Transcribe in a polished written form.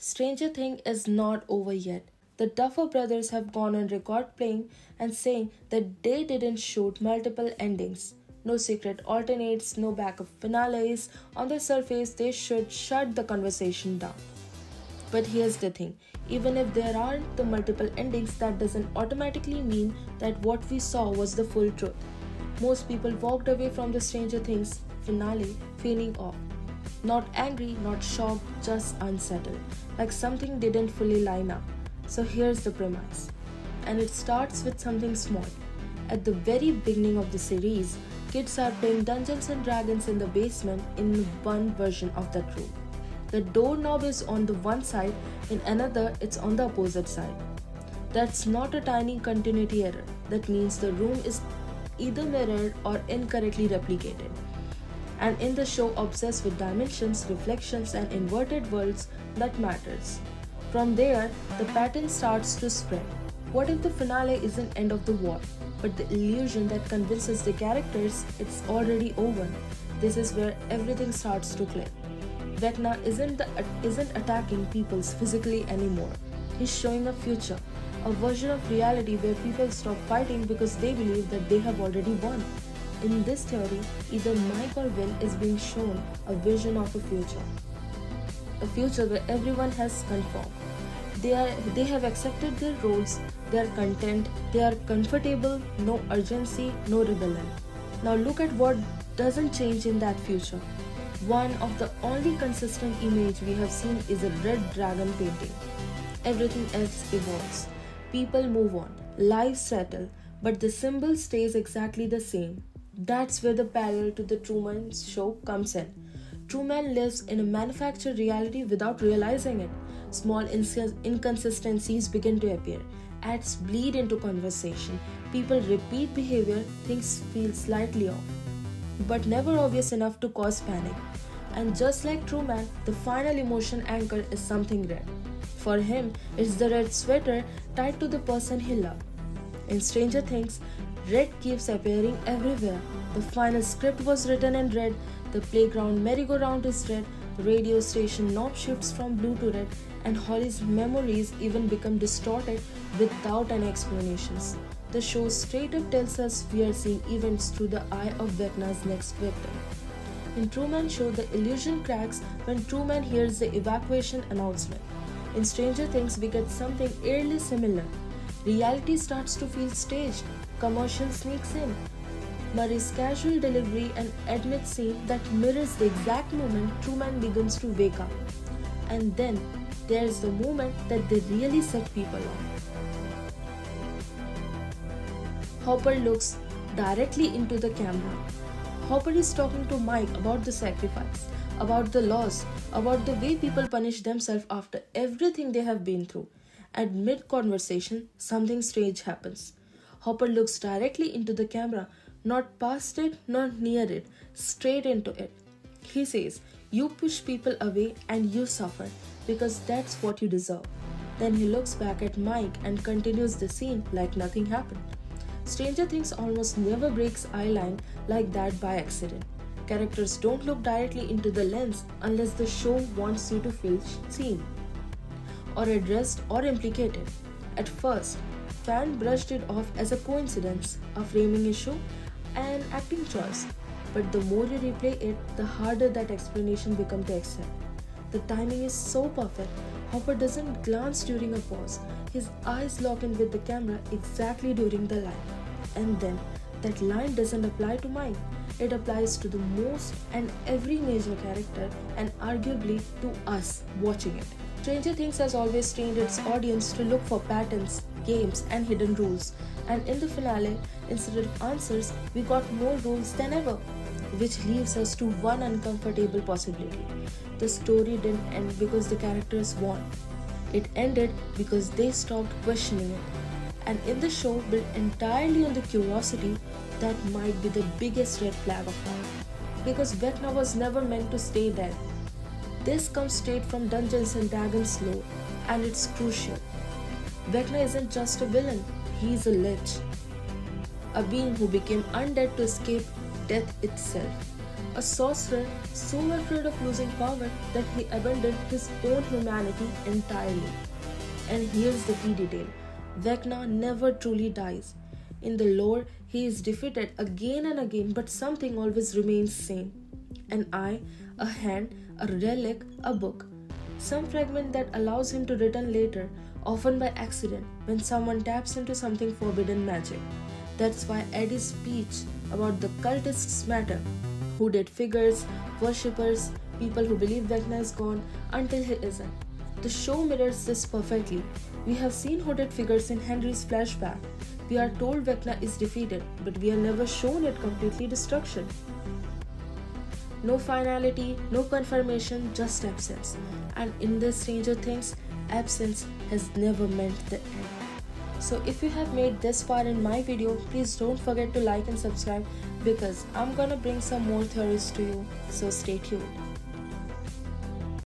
Stranger Thing is not over yet. The Duffer brothers have gone on record playing and saying that they didn't shoot multiple endings. No secret alternates, no backup finales. On the surface, they should shut the conversation down. But here's the thing, even if there aren't the multiple endings, that doesn't automatically mean that what we saw was the full truth. Most people walked away from the Stranger Things finale feeling off. Not angry, not shocked, just unsettled, like something didn't fully line up. So here's the premise. And it starts with something small. At the very beginning of the series, kids are playing Dungeons and Dragons in the basement in one version of that room. The doorknob is on the one side, in another it's on the opposite side. That's not a tiny continuity error. That means the room is either mirrored or incorrectly replicated. And in the show obsessed with dimensions, reflections and inverted worlds, that matters. From there, the pattern starts to spread. What if the finale isn't end of the war, but the illusion that convinces the characters it's already over? This is where everything starts to click. Vecna isn't attacking people physically anymore. He's showing a future, a version of reality where people stop fighting because they believe that they have already won. In this theory, either Mike or Will is being shown a vision of a future where everyone has conformed. They have accepted their roles, they are content, they are comfortable, no urgency, no rebellion. Now look at what doesn't change in that future. One of the only consistent image we have seen is a red dragon painting. Everything else evolves. People move on, lives settle, but the symbol stays exactly the same. That's where the parallel to the Truman Show comes in. Truman lives in a manufactured reality without realizing it. Small inconsistencies begin to appear. Ads bleed into conversation. People repeat behavior, things feel slightly off, but never obvious enough to cause panic. And just like Truman, the final emotion anchor is something red. For him, it's the red sweater tied to the person he loved. In Stranger Things, red keeps appearing everywhere. The final script was written in red, the playground merry-go-round is red, the radio station knob shifts from blue to red, and Holly's memories even become distorted without any explanations. The show straight up tells us we are seeing events through the eye of Vecna's next victim. In Truman Show, the illusion cracks when Truman hears the evacuation announcement. In Stranger Things, we get something eerily similar. Reality starts to feel staged. Commercial sneaks in. Murray's casual delivery and admit scene that mirrors the exact moment Truman begins to wake up. And then, there's the moment that they really set people off. Hopper looks directly into the camera. Hopper is talking to Mike about the sacrifice, about the loss, about the way people punish themselves after everything they have been through. At mid-conversation, something strange happens. Hopper looks directly into the camera, not past it, not near it, straight into it. He says, "You push people away and you suffer, because that's what you deserve." Then he looks back at Mike and continues the scene like nothing happened. Stranger Things almost never breaks eye line like that by accident. Characters don't look directly into the lens unless the show wants you to feel seen, or addressed or implicated. At first, fans brushed it off as a coincidence, a framing issue, an acting choice. But the more you replay it, the harder that explanation becomes to accept. The timing is so perfect. Hopper doesn't glance during a pause. His eyes lock in with the camera exactly during the line. And then, that line doesn't apply to Mike. It applies to the most and every major character, and arguably to us watching it. Stranger Things has always trained its audience to look for patterns, games, and hidden rules. And in the finale, instead of answers, we got more rules than ever. Which leaves us to one uncomfortable possibility. The story didn't end because the characters won. It ended because they stopped questioning it. And in the show built entirely on the curiosity, that might be the biggest red flag of all. Because Vecna was never meant to stay dead. This comes straight from Dungeons and Dragons lore, and it's crucial. Vecna isn't just a villain, he's a lich. A being who became undead to escape death itself. A sorcerer so afraid of losing power that he abandoned his own humanity entirely. And here's the key detail: Vecna never truly dies. In the lore, he is defeated again and again, but something always remains same: an eye, a hand, a relic, a book. Some fragment that allows him to return later, often by accident, when someone taps into something forbidden magic. That's why Eddie's speech about the cultists matter. Hooded figures, worshippers, people who believe Vecna is gone until he isn't. The show mirrors this perfectly. We have seen hooded figures in Henry's flashback. We are told Vecna is defeated, but we are never shown it completely destruction. No finality, no confirmation, just absence. And in the Stranger Things, absence has never meant the end. So if you have made this far in my video, please don't forget to like and subscribe because I'm gonna bring some more theories to you. So stay tuned.